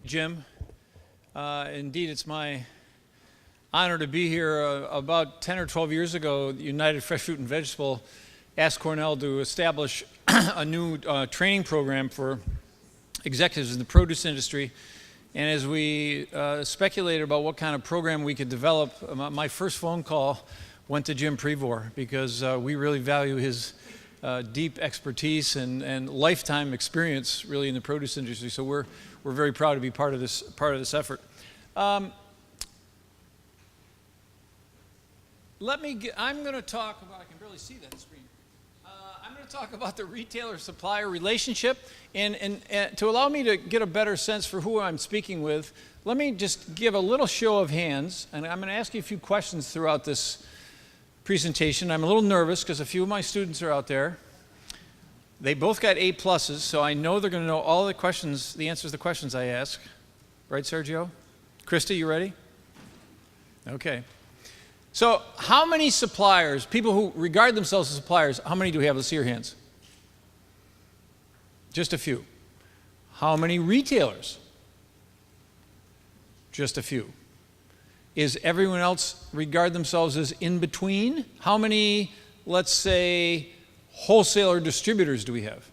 Jim. Indeed, it's my honor to be here. About 10 or 12 years ago, United Fresh Fruit and Vegetable asked Cornell to establish a new training program for executives in the produce industry. And as we speculated about what kind of program we could develop, my first phone call went to Jim Prevor, because we really value his deep expertise and lifetime experience really in the produce industry. So we're very proud to be part of this effort. I'm going to talk about, I can barely see that screen. I'm going to talk about the retailer-supplier relationship, and to allow me to get a better sense for who I'm speaking with, let me just give a little show of hands, and I'm going to ask you a few questions throughout this presentation. I'm a little nervous because a few of my students are out there. They both got A+, so I know they're going to know all the questions, the answers to the questions I ask. Right, Sergio? Krista, you ready? Okay. So how many suppliers, people who regard themselves as suppliers, how many do we have? Let's see your hands. Just a few. How many retailers? Just a few. Is everyone else regard themselves as in between? How many, let's say, wholesaler distributors do we have?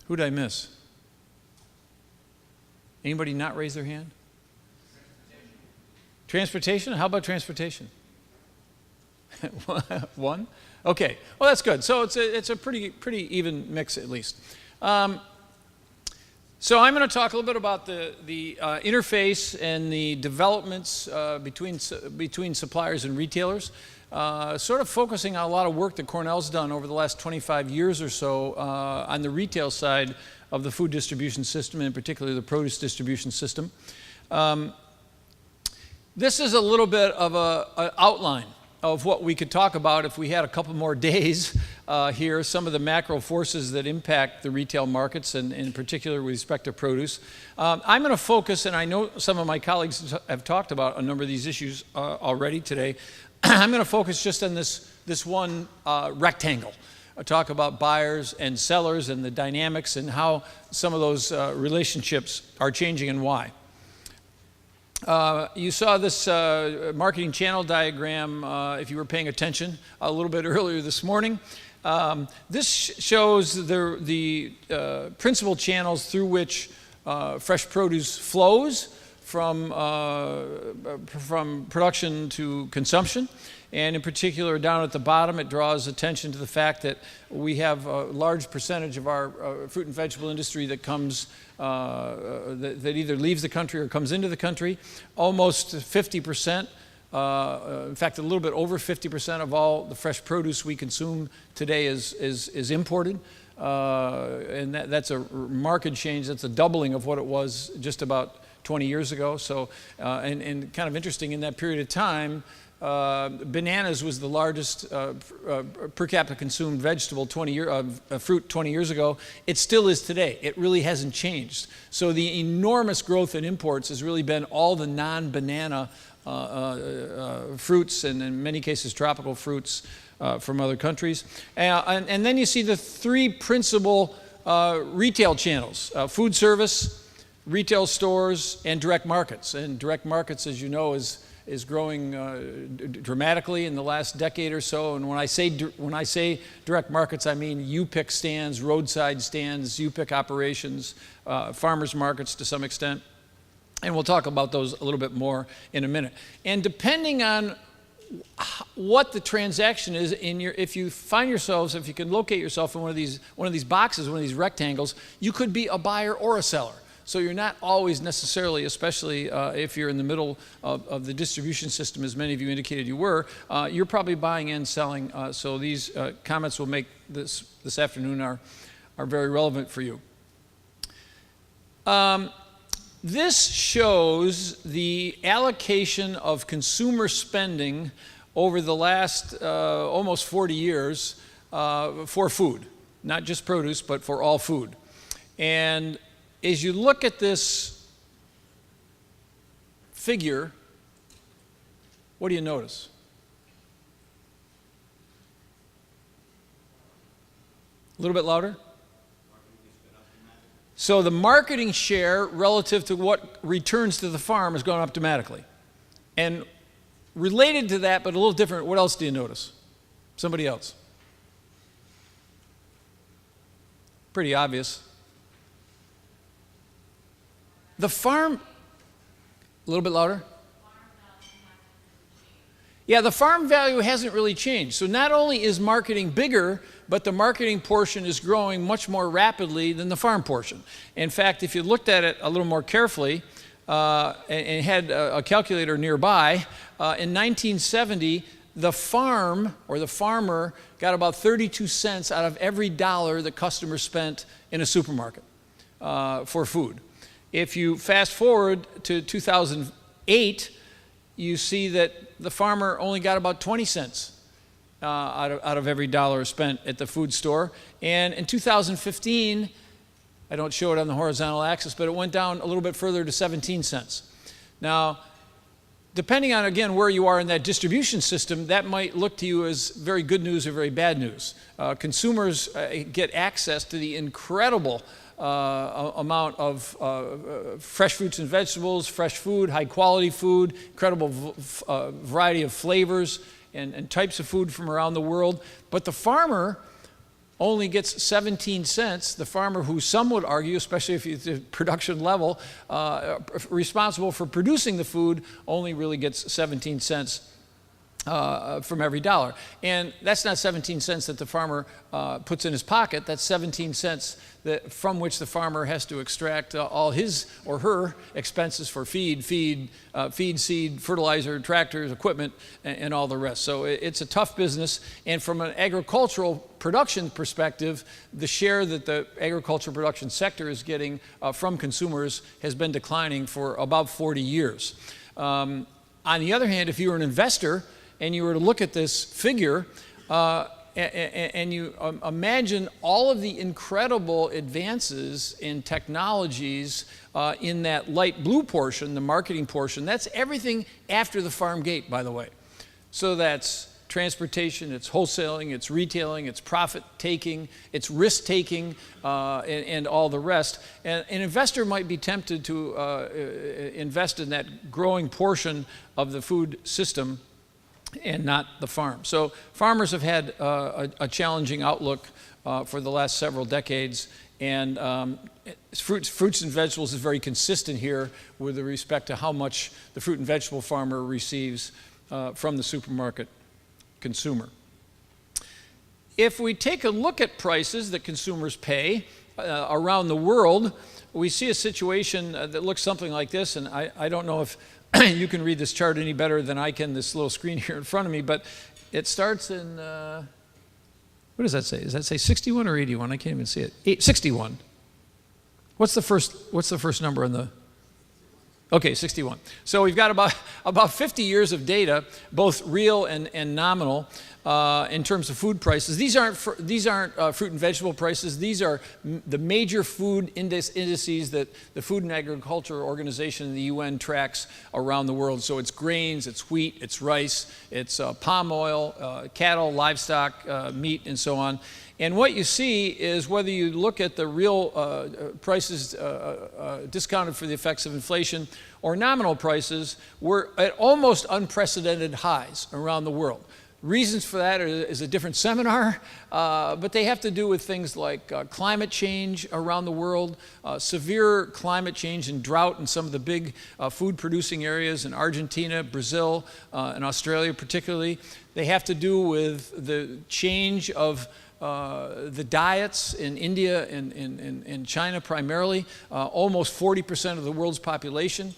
Who did I miss? Anybody not raise their hand? Transportation? How about transportation? One? Okay, well that's good. So it's a pretty even mix at least. So I'm going to talk a little bit about the interface and the developments between suppliers and retailers, sort of focusing on a lot of work that Cornell's done over the last 25 years or so on the retail side of the food distribution system, and in particular the produce distribution system. This is a little bit of an outline of what we could talk about if we had a couple more days here, some of the macro forces that impact the retail markets, and in particular with respect to produce. I'm going to focus, and I know some of my colleagues have talked about a number of these issues already today. I'm going to focus just on this one rectangle. I'll talk about buyers and sellers and the dynamics and how some of those relationships are changing and why. You saw this marketing channel diagram if you were paying attention a little bit earlier this morning. This shows the principal channels through which fresh produce flows from production to consumption. And in particular, down at the bottom, it draws attention to the fact that we have a large percentage of our fruit and vegetable industry that comes, that either leaves the country or comes into the country. Almost 50%, in fact, a little bit over 50% of all the fresh produce we consume today is imported. And that's a marked change. That's a doubling of what it was just about 20 years ago. So, and kind of interesting, in that period of time, bananas was the largest per capita consumed vegetable fruit 20 years ago. It still is today. It really hasn't changed. So the enormous growth in imports has really been all the non-banana fruits, and in many cases tropical fruits from other countries. And then you see the three principal retail channels: food service, retail stores, and direct markets. And direct markets, as you know, is growing dramatically in the last decade or so. And when I say direct markets, I mean you-pick stands, roadside stands, you-pick operations, farmers markets to some extent. And we'll talk about those a little bit more in a minute. And depending on what the transaction is if you can locate yourself in one of these boxes, one of these rectangles, you could be a buyer or a seller. So you're not always necessarily, especially if you're in the middle of the distribution system, as many of you indicated you were, you're probably buying and selling. So these comments we'll make this afternoon are very relevant for you. This shows the allocation of consumer spending over the last almost 40 years for food, not just produce, but for all food. And as you look at this figure, what do you notice? A little bit louder? So the marketing share relative to what returns to the farm has gone up dramatically. And related to that, but a little different, what else do you notice? Somebody else. Pretty obvious. The farm, a little bit louder. Yeah, the farm value hasn't really changed. So not only is marketing bigger, but the marketing portion is growing much more rapidly than the farm portion. In fact, if you looked at it a little more carefully and had a calculator nearby, in 1970, the farm or the farmer got about 32 cents out of every dollar that customers spent in a supermarket for food. If you fast forward to 2008, you see that the farmer only got about 20 cents out of every dollar spent at the food store. And in 2015, I don't show it on the horizontal axis, but it went down a little bit further to 17 cents. Now, depending on, again, where you are in that distribution system, that might look to you as very good news or very bad news. Consumers get access to the incredible amount of fresh fruits and vegetables, fresh food, high quality food, incredible variety of flavors and types of food from around the world. But the farmer only gets 17 cents, the farmer who some would argue, especially if it's at production level, responsible for producing the food, only really gets 17 cents from every dollar. And that's not 17 cents that the farmer puts in his pocket. That's 17 cents from which the farmer has to extract all his or her expenses for feed, seed, fertilizer, tractors, equipment, and all the rest. So it's a tough business. And from an agricultural production perspective, the share that the agricultural production sector is getting from consumers has been declining for about 40 years. On the other hand, if you were an investor and you were to look at this figure, and you imagine all of the incredible advances in technologies in that light blue portion, the marketing portion, that's everything after the farm gate, by the way. So that's transportation, it's wholesaling, it's retailing, it's profit taking, it's risk taking, and all the rest. And an investor might be tempted to invest in that growing portion of the food system and not the farm. So farmers have had a challenging outlook for the last several decades, and fruits and vegetables is very consistent here with respect to how much the fruit and vegetable farmer receives from the supermarket consumer. If we take a look at prices that consumers pay around the world, we see a situation that looks something like this, and I don't know if you can read this chart any better than I can, this little screen here in front of me, but it starts in, what does that say? Does that say 61 or 81? I can't even see it. 61. What's the first number on the? Okay, 61. So we've got about 50 years of data, both real and nominal, in terms of food prices. These aren't fruit and vegetable prices. These are the major food indices that the Food and Agriculture Organization in the UN tracks around the world. So it's grains, it's wheat, it's rice, it's palm oil, cattle, livestock, meat, and so on. And what you see is whether you look at the real prices discounted for the effects of inflation or nominal prices, we're at almost unprecedented highs around the world. Reasons for that is a different seminar, but they have to do with things like climate change around the world, severe climate change and drought in some of the big food producing areas in Argentina, Brazil, and Australia particularly. They have to do with the change of the diets in India and China primarily. Almost 40% of the world's population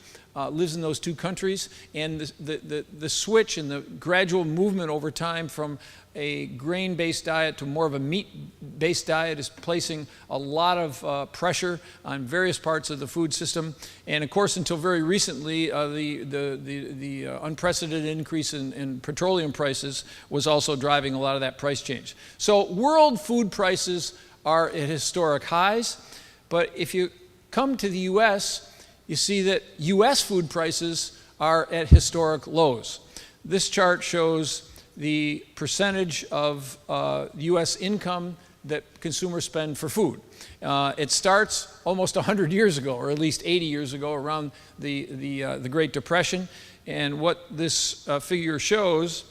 lives in those two countries, and the switch and the gradual movement over time from a grain-based diet to more of a meat-based diet is placing a lot of pressure on various parts of the food system. And of course, until very recently, the unprecedented increase in petroleum prices was also driving a lot of that price change. So world food prices are at historic highs, but if you come to the US, you see that US food prices are at historic lows. This chart shows the percentage of US income that consumers spend for food. It starts almost 100 years ago, or at least 80 years ago, around the Great Depression. And what this figure shows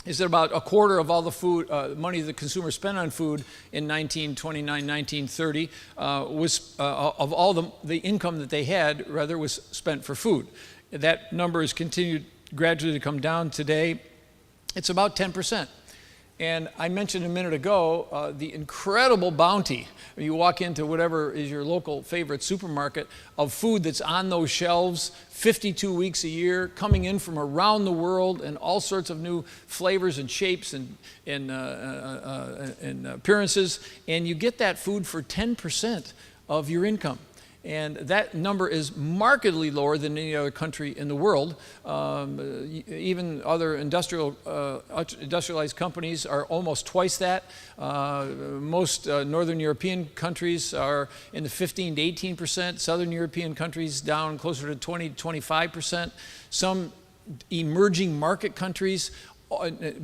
is that about a quarter of all the food money that consumers spent on food in 1929, 1930 was of all the income that they had, rather, was spent for food. That number has continued gradually to come down. Today, it's about 10%. And I mentioned a minute ago the incredible bounty. You walk into whatever is your local favorite supermarket of food that's on those shelves 52 weeks a year, coming in from around the world, and all sorts of new flavors and shapes and appearances. And you get that food for 10% of your income. And that number is markedly lower than any other country in the world. Even other industrialized companies are almost twice that. Most Northern European countries are in the 15 to 18%. Southern European countries down closer to 20 to 25%. Some emerging market countries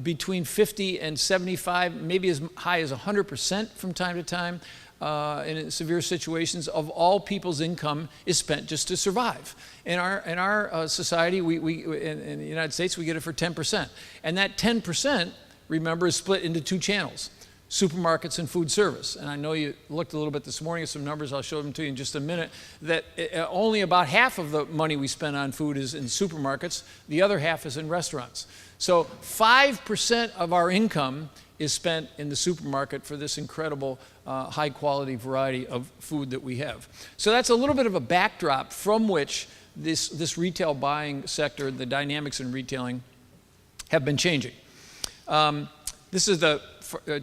between 50 and 75, maybe as high as 100% from time to time. In severe situations, of all people's income is spent just to survive. In our society, in the United States, we get it for 10%. And that 10%, remember, is split into two channels: supermarkets and food service. And I know you looked a little bit this morning at some numbers, I'll show them to you in just a minute, that only about half of the money we spend on food is in supermarkets, the other half is in restaurants. So 5% of our income is spent in the supermarket for this incredible high quality variety of food that we have. So that's a little bit of a backdrop from which this retail buying sector, the dynamics in retailing, have been changing. This is the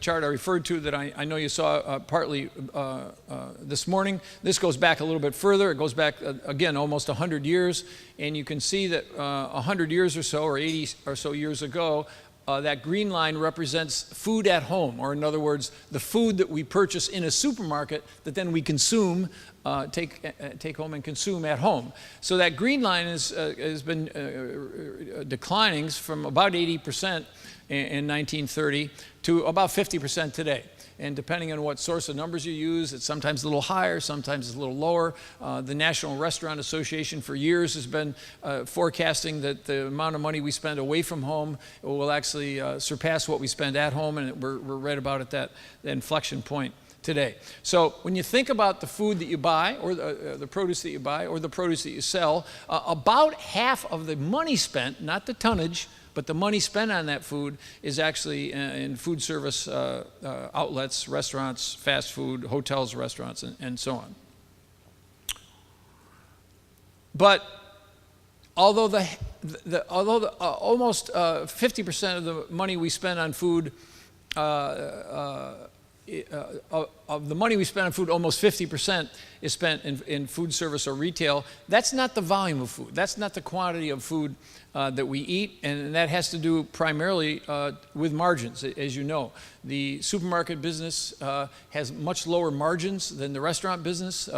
chart I referred to that I know you saw partly this morning. This goes back a little bit further. It goes back, again, almost 100 years. And you can see that 100 years or so, or 80 or so years ago, that green line represents food at home, or in other words, the food that we purchase in a supermarket that then we consume, take home and consume at home. So that green line has been declining from about 80% in 1930 to about 50% today. And depending on what source of numbers you use, it's sometimes a little higher, sometimes it's a little lower. The National Restaurant Association for years has been forecasting that the amount of money we spend away from home will actually surpass what we spend at home, and we're right about at that inflection point today. So when you think about the food that you buy, or the produce that you buy, or the produce that you sell, about half of the money spent, not the tonnage, but the money spent on that food is actually in food service outlets, restaurants, fast food, hotels, restaurants, and so on. But although almost 50% of the money we spend on food, of the money we spend on food, almost 50% is spent in food service or retail. That's not the volume of food. That's not the quantity of food that we eat, and that has to do primarily with margins, as you know. The supermarket business has much lower margins than the restaurant business.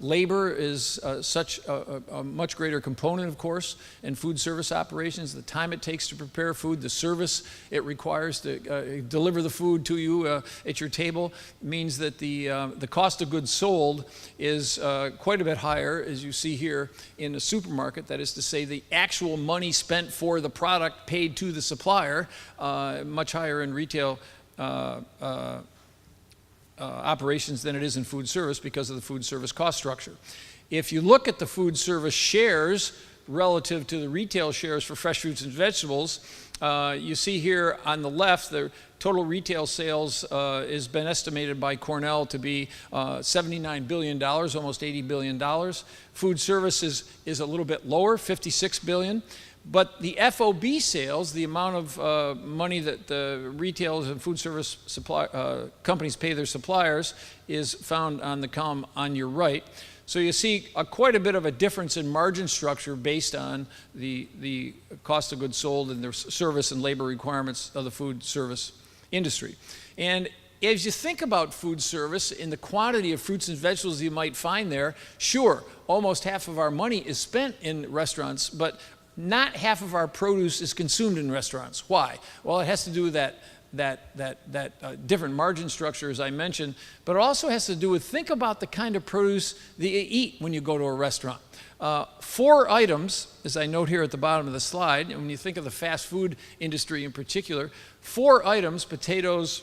Labor is such a much greater component, of course, in food service operations. The time it takes to prepare food, the service it requires to deliver the food to you at your table means that the cost of goods sold is quite a bit higher, as you see here, in a supermarket. That is to say, the actual money spent for the product paid to the supplier, much higher in retail operations than it is in food service because of the food service cost structure. If you look at the food service shares relative to the retail shares for fresh fruits and vegetables, you see here on the left, the total retail sales has been estimated by Cornell to be $79 billion, almost $80 billion. Food service is a little bit lower, $56 billion. But the FOB sales, the amount of money that the retailers and food service companies pay their suppliers, is found on the column on your right. So you see quite a bit of a difference in margin structure based on the cost of goods sold and the service and labor requirements of the food service industry. And as you think about food service in the quantity of fruits and vegetables you might find there, sure, almost half of our money is spent in restaurants, but not half of our produce is consumed in restaurants. Why? Well, it has to do with that different margin structure, as I mentioned, but it also has to do with, think about the kind of produce that you eat when you go to a restaurant. 4 items, as I note here at the bottom of the slide, and when you think of the fast food industry in particular, 4 items, potatoes,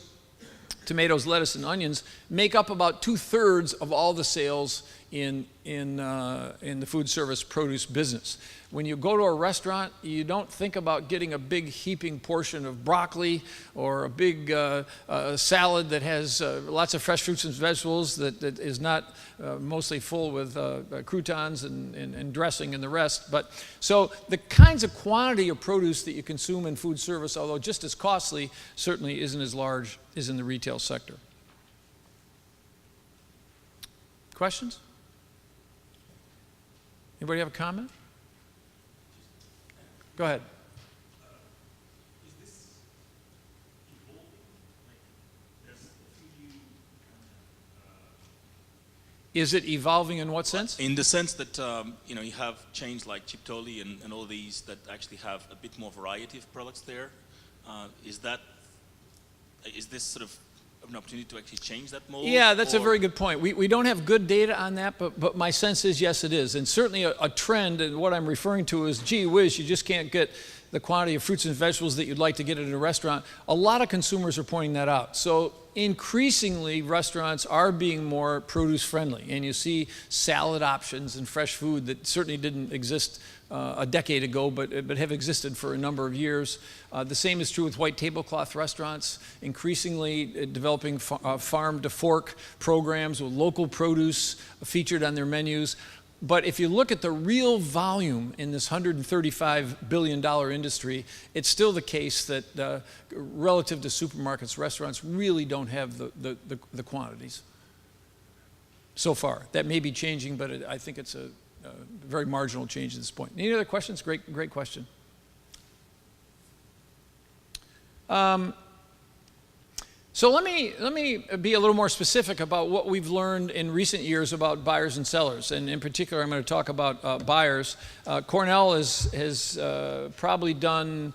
tomatoes, lettuce, and onions, make up about 2/3 of all the sales in the food service produce business. When you go to a restaurant, you don't think about getting a big heaping portion of broccoli or a big salad that has lots of fresh fruits and vegetables that is not mostly full with croutons and dressing and the rest. But so the kinds of quantity of produce that you consume in food service, although just as costly, certainly isn't as large as in the retail sector. Questions? Anybody have a comment? Go ahead. Is this evolving? Like, there's a few Is it evolving in what sense? in the sense that you have chains like Chiptoli and all these that actually have a bit more variety of products there. Is this sort of an opportunity to actually change that mold? Yeah, that's a very good point. We don't have good data on that, but my sense is yes, it is. And certainly a trend, and what I'm referring to is, gee whiz, you just can't get the quantity of fruits and vegetables that you'd like to get at a restaurant. A lot of consumers are pointing that out. So increasingly, restaurants are being more produce friendly, and you see salad options and fresh food that certainly didn't exist a decade ago, but have existed for a number of years. The same is true with white tablecloth restaurants, increasingly developing farm to fork programs with local produce featured on their menus. But if you look at the real volume in this $135 billion industry, it's still the case that relative to supermarkets, restaurants really don't have the quantities so far. That may be changing, but I think it's a very marginal change at this point. Any other questions? Great question. So let me be a little more specific about what we've learned in recent years about buyers and sellers, and in particular, I'm going to talk about buyers. Cornell has probably done,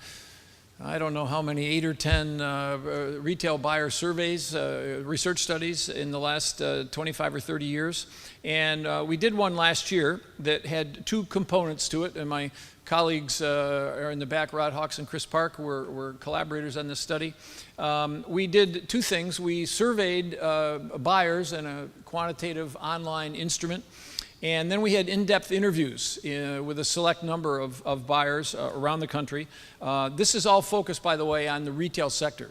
I don't know how many, 8 or 10 retail buyer surveys, research studies in the last 25 or 30 years. And we did one last year that had 2 components to it, and my colleagues are in the back, Rod Hawks and Chris Park, were collaborators on this study. We did 2 things. We surveyed buyers in a quantitative online instrument, and then we had in-depth interviews with a select number of buyers around the country. This is all focused, by the way, on the retail sector.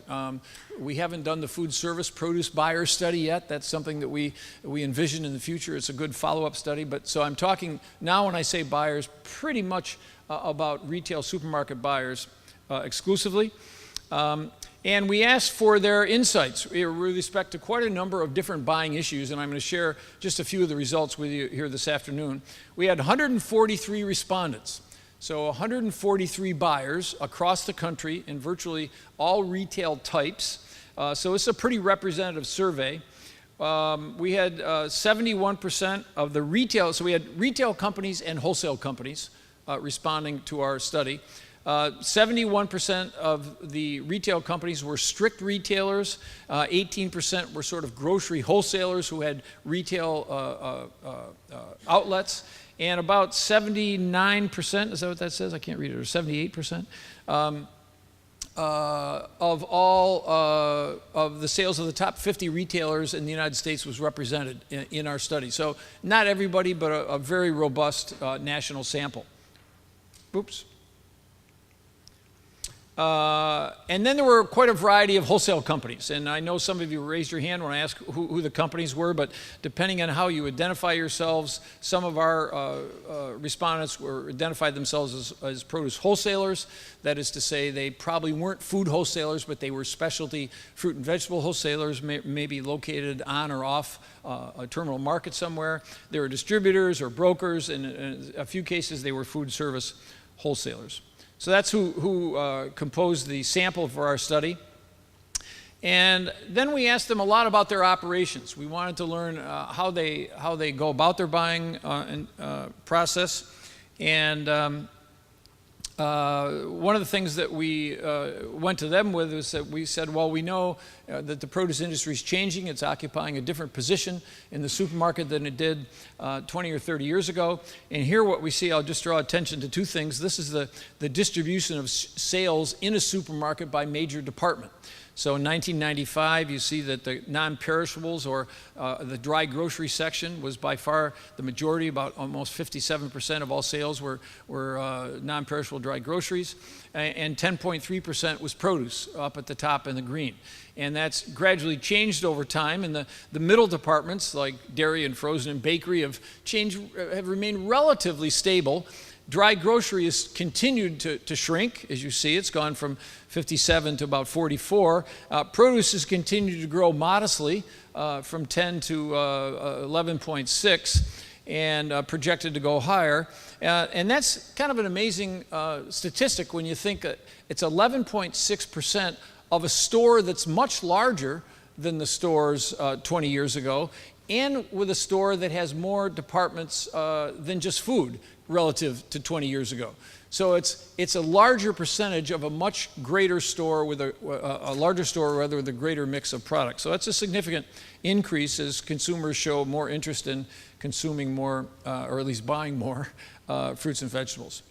We haven't done the food service produce buyer study yet. That's something that we envision in the future. It's a good follow-up study. But so I'm talking now, when I say buyers, pretty much about retail supermarket buyers exclusively. And we asked for their insights with respect to quite a number of different buying issues, and I'm going to share just a few of the results with you here this afternoon. We had 143 respondents, so 143 buyers across the country in virtually all retail types. So it's a pretty representative survey. We had 71% of the retail, so we had retail companies and wholesale companies responding to our study. 71% of the retail companies were strict retailers. 18% were sort of grocery wholesalers who had retail outlets. And about 79%, is that what that says? I can't read it, or 78%, of all of the sales of the top 50 retailers in the United States was represented in our study. So not everybody, but a very robust national sample. Oops. And then there were quite a variety of wholesale companies. And I know some of you raised your hand when I asked who the companies were, but depending on how you identify yourselves, some of our respondents identified themselves as produce wholesalers. That is to say, they probably weren't food wholesalers, but they were specialty fruit and vegetable wholesalers, maybe located on or off a terminal market somewhere. They were distributors or brokers, and in a few cases they were food service wholesalers. So that's who composed the sample for our study. And then we asked them a lot about their operations. We wanted to learn how they go about their buying process. And One of the things that we went to them with was that we said, well, we know that the produce industry is changing. It's occupying a different position in the supermarket than it did 20 or 30 years ago. And here what we see, I'll just draw attention to two things. This is the distribution of sales in a supermarket by major department. So in 1995, you see that the non-perishables, or the dry grocery section, was by far the majority. About almost 57% of all sales were non-perishable dry groceries, and 10.3% was produce, up at the top in the green. And that's gradually changed over time, and the middle departments, like dairy and frozen and bakery, have remained relatively stable. Dry grocery has continued to shrink. As you see, it's gone from 57 to about 44. Produce has continued to grow modestly from 10 to 11.6, and projected to go higher. And that's kind of an amazing statistic when you think it's 11.6% of a store that's much larger than the stores 20 years ago, and with a store that has more departments than just food relative to 20 years ago. So it's a larger percentage of a much greater store with a larger store, rather, with a greater mix of products. So that's a significant increase as consumers show more interest in consuming more, or at least buying more, fruits and vegetables.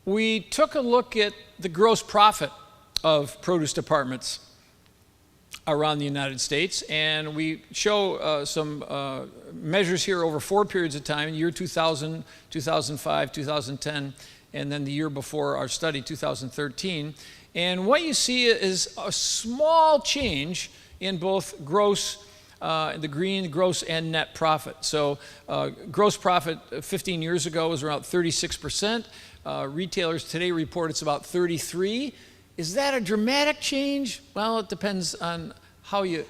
We took a look at the gross profit of produce departments around the United States, and we show some measures here over 4 periods of time: year 2000, 2005, 2010, and then the year before our study, 2013. And what you see is a small change in both gross, the green, gross and net profit. So gross profit 15 years ago was around 36%. Retailers today report it's about 33%. Is that a dramatic change? Well, it depends on how you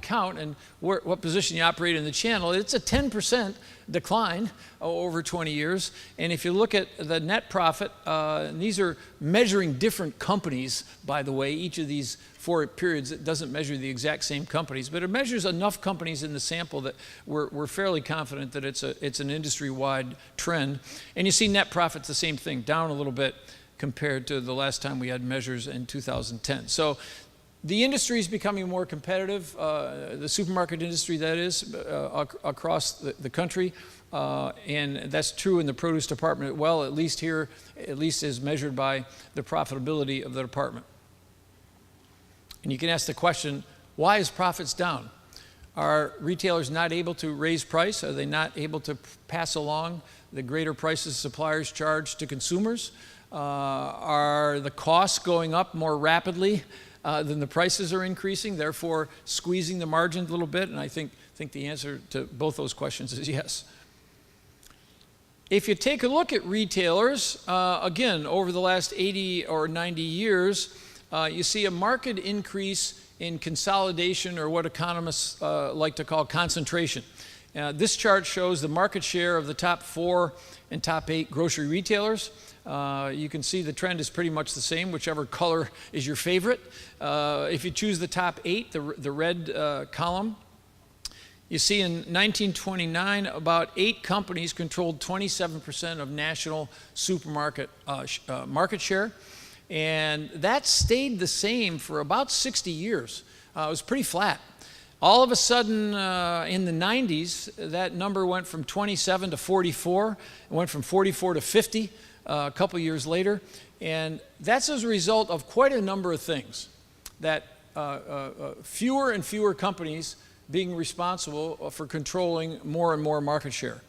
count and what position you operate in the channel. It's a 10% decline over 20 years. And if you look at the net profit, and these are measuring different companies, by the way. Each of these 4 periods, it doesn't measure the exact same companies, but it measures enough companies in the sample that we're fairly confident that it's an industry-wide trend. And you see net profit's the same thing, down a little bit compared to the last time we had measures in 2010. So the industry is becoming more competitive, the supermarket industry, that is, across the country, and that's true in the produce department. Well, at least here, at least as measured by the profitability of the department. And you can ask the question, why is profits down? Are retailers not able to raise price? Are they not able to pass along the greater prices suppliers charge to consumers? Are the costs going up more rapidly than the prices are increasing, therefore squeezing the margin a little bit? And I think the answer to both those questions is yes. If you take a look at retailers, again, over the last 80 or 90 years, you see a marked increase in consolidation, or what economists like to call concentration. This chart shows the market share of the top 4 and top 8 grocery retailers. You can see the trend is pretty much the same, whichever color is your favorite. If you choose the top 8, the red column, you see in 1929, about 8 companies controlled 27% of national supermarket market share. And that stayed the same for about 60 years. It was pretty flat. All of a sudden, in the 90s, that number went from 27 to 44. It went from 44 to 50 a couple years later. And that's as a result of quite a number of things, that fewer and fewer companies being responsible for controlling more and more market share.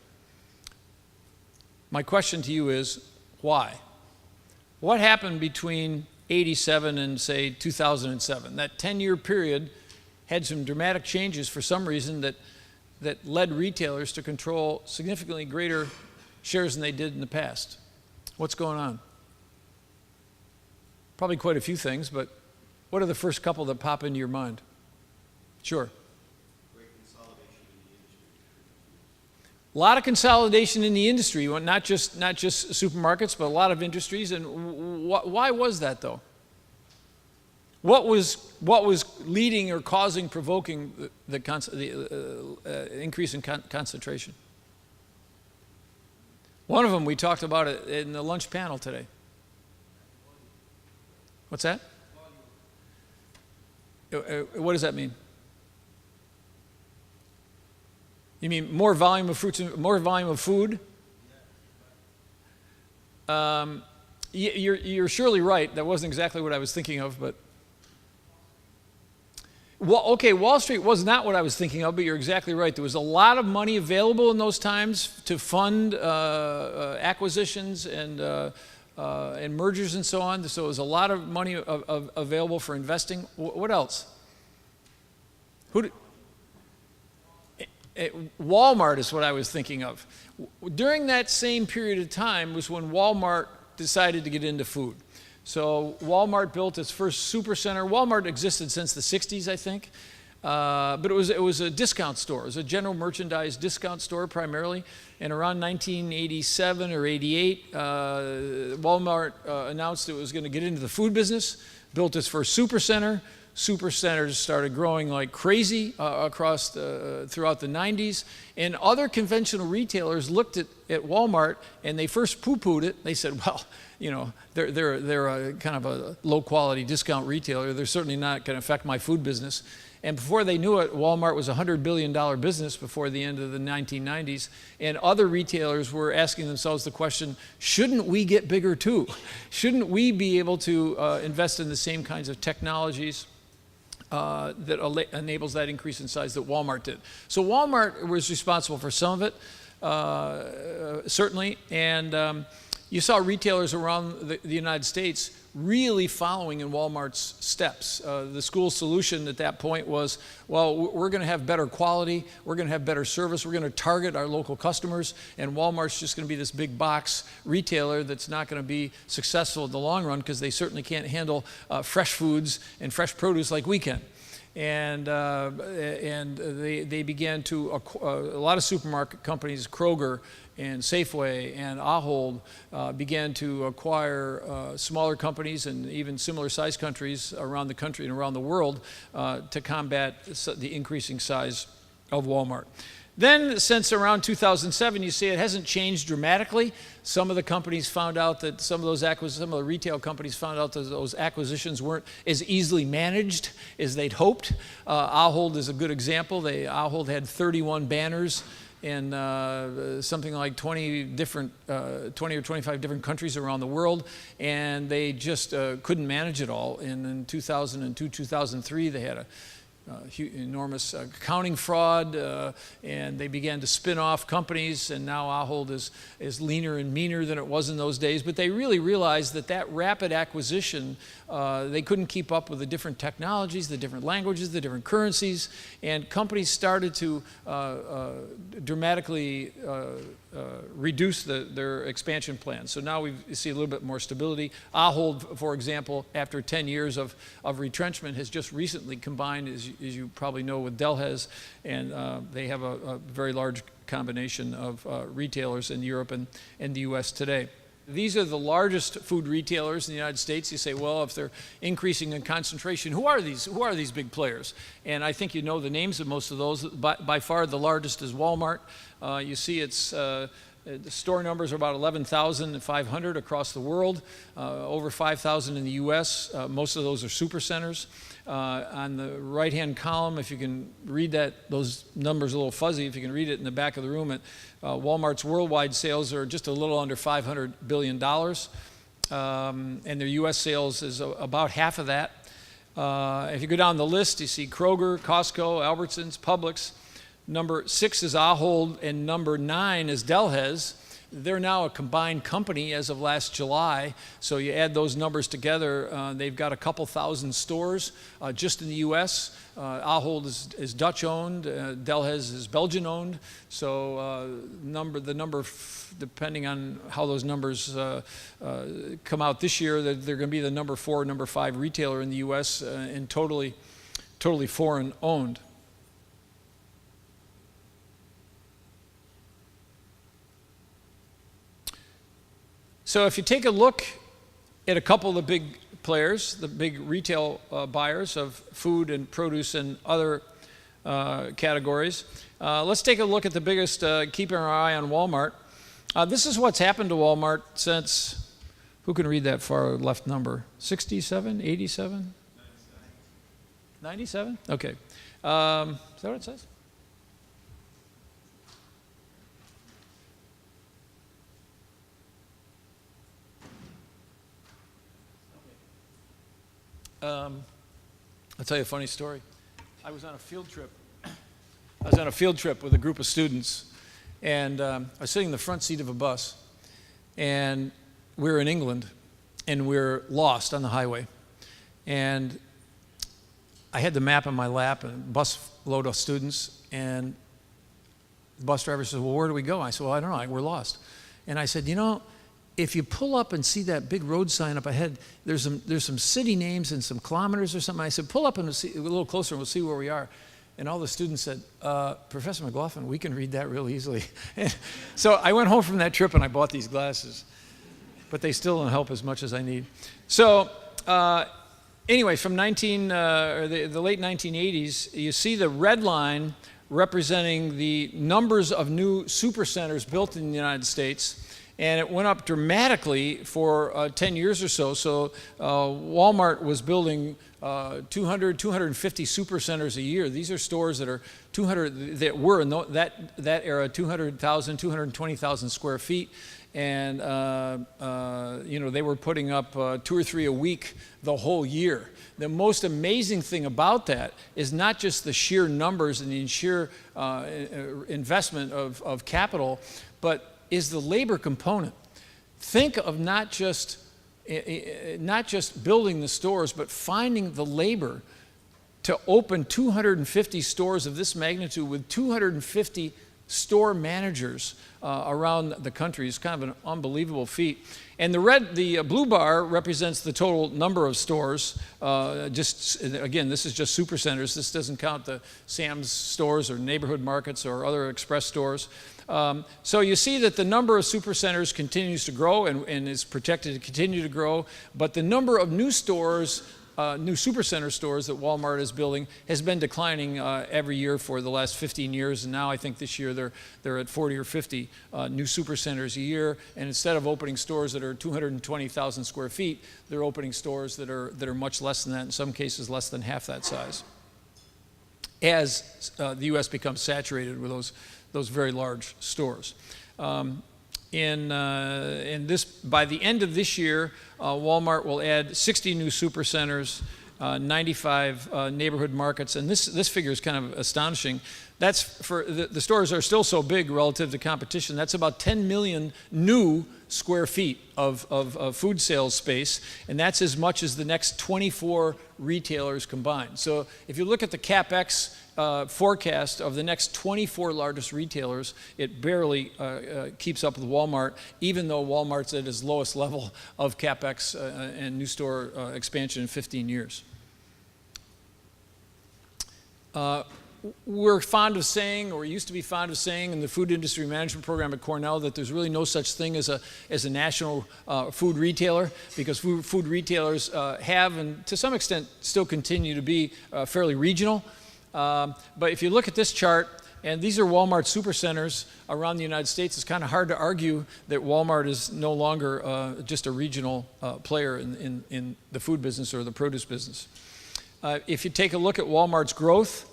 My question to you is, why? What happened between 87 and, say, 2007? That 10-year period had some dramatic changes for some reason that led retailers to control significantly greater shares than they did in the past. What's going on? Probably quite a few things, but what are the first couple that pop into your mind? Sure. A lot of consolidation in the industry, not just supermarkets, but a lot of industries. And why was that, though? What was leading or provoking the increase in concentration? One of them, we talked about it in the lunch panel today. What's that? What does that mean? You mean more volume of fruits and more volume of food? You're surely right. That wasn't exactly what I was thinking of, but okay, Wall Street was not what I was thinking of, but you're exactly right. There was a lot of money available in those times to fund acquisitions and mergers and so on. So there was a lot of money available for investing. What else? Walmart is what I was thinking of. During that same period of time was when Walmart decided to get into food. So Walmart built its first supercenter. Walmart existed since the 60s, I think. But it was a discount store. It was a general merchandise discount store primarily. And around 1987 or 88, Walmart announced it was going to get into the food business, built its first supercenter. Supercenters started growing like crazy throughout the 90s. And other conventional retailers looked at Walmart and they first poo-pooed it. They said, well, you know, they're a kind of a low-quality discount retailer. They're certainly not going to affect my food business. And before they knew it, Walmart was a $100 billion business before the end of the 1990s. And other retailers were asking themselves the question, shouldn't we get bigger too? Shouldn't we be able to invest in the same kinds of technologies that enables that increase in size that Walmart did? So Walmart was responsible for some of it, certainly. And you saw retailers around the United States really following in Walmart's steps. The school solution at that point was, well, we're going to have better quality, we're going to have better service, we're going to target our local customers, and Walmart's just going to be this big box retailer that's not going to be successful in the long run because they certainly can't handle fresh foods and fresh produce like we can. And they began to, a lot of supermarket companies, Kroger and Safeway and Ahold, began to acquire smaller companies and even similar sized countries around the country and around the world to combat the increasing size of Walmart. Then, since around 2007, you see it hasn't changed dramatically. Some of the companies found out that some of the retail companies found out that those acquisitions weren't as easily managed as they'd hoped. Ahold is a good example. Ahold had 31 banners in something like 20 or 25 different countries around the world, and they just couldn't manage it all. And in 2002, 2003, they had a enormous accounting fraud, and they began to spin off companies, and now Ahold is leaner and meaner than it was in those days. But they really realized that rapid acquisition, they couldn't keep up with the different technologies, the different languages, the different currencies, and companies started to dramatically reduce their expansion plans. So now we see a little bit more stability. Ahold, for example, after 10 years of retrenchment, has just recently combined, as you probably know, with Delhaize, and they have a very large combination of retailers in Europe and the US today. These are the largest food retailers in the United States. You say, well, if they're increasing in concentration, who are these big players? And I think you know the names of most of those. By far, the largest is Walmart. You see the store numbers are about 11,500 across the world, over 5,000 in the US. Most of those are supercenters. On the right-hand column, if you can read those numbers a little fuzzy, if you can read it in the back of the room, Walmart's worldwide sales are just a little under $500 billion, and their US sales is about half of that. If you go down the list, you see Kroger, Costco, Albertsons, Publix. Number 6 is Ahold, and number 9 is Delhaize. They're now a combined company as of last July. So you add those numbers together, they've got a couple thousand stores just in the US. Ahold is Dutch-owned, Delhaize is Belgian-owned. So the number, depending on how those numbers come out this year, they're going to be the number 4, number 5 retailer in the US and totally foreign-owned. So if you take a look at a couple of the big players, the big retail buyers of food and produce and other categories, let's take a look at the biggest, keeping our eye on Walmart. This is what's happened to Walmart since, who can read that far left number? 67, 87? 97? Okay. Is that what it says? I'll tell you a funny story. I was on a field trip. With a group of students, and I was sitting in the front seat of a bus, and we were in England, and we were lost on the highway. And I had the map in my lap, and a bus load of students, and the bus driver says, well, where do we go? I said, well, I don't know, we're lost. And I said, you know, if you pull up and see that big road sign up ahead, there's some city names and some kilometers or something. I said, pull up and see, a little closer, and we'll see where we are. And all the students said, Professor McLaughlin, we can read that real easily. So I went home from that trip and I bought these glasses. But they still don't help as much as I need. So anyway, from the late 1980s, you see the red line representing the numbers of new supercenters built in the United States. And it went up dramatically for 10 years or so. So Walmart was building 250 supercenters a year. These are stores that are 200, that were in that era, 200,000, 220,000 square feet. And, you know, they were putting up 2 or 3 a week the whole year. The most amazing thing about that is not just the sheer numbers and the sheer investment of capital, but is the labor component. Think of not just building the stores, but finding the labor to open 250 stores of this magnitude with 250 store managers around the country. Is kind of an unbelievable feat. And the blue bar represents the total number of stores. Again, this is just supercenters. This doesn't count the Sam's stores or neighborhood markets or other express stores. So you see that the number of supercenters continues to grow and is projected to continue to grow, but the number of new stores, new supercenter stores that Walmart is building has been declining every year for the last 15 years, and now I think this year they're at 40 or 50 new supercenters a year, and instead of opening stores that are 220,000 square feet, they're opening stores that are much less than that, in some cases less than half that size, as the U.S. becomes saturated with those very large stores. By the end of this year, Walmart will add 60 new supercenters, 95 neighborhood markets, and this figure is kind of astonishing. That's for the stores are still so big relative to competition. That's about 10 million new square feet of food sales space, and that's as much as the next 24 retailers combined. So if you look at the CapEx forecast of the next 24 largest retailers, it barely keeps up with Walmart, even though Walmart's at its lowest level of CapEx and new store expansion in 15 years. We're fond of saying, or used to be fond of saying in the food industry management program at Cornell, that there's really no such thing as a national food retailer, because food retailers have and to some extent still continue to be fairly regional. But if you look at this chart, and these are Walmart supercenters around the United States, it's kind of hard to argue that Walmart is no longer just a regional player in the food business or the produce business. If you take a look at Walmart's growth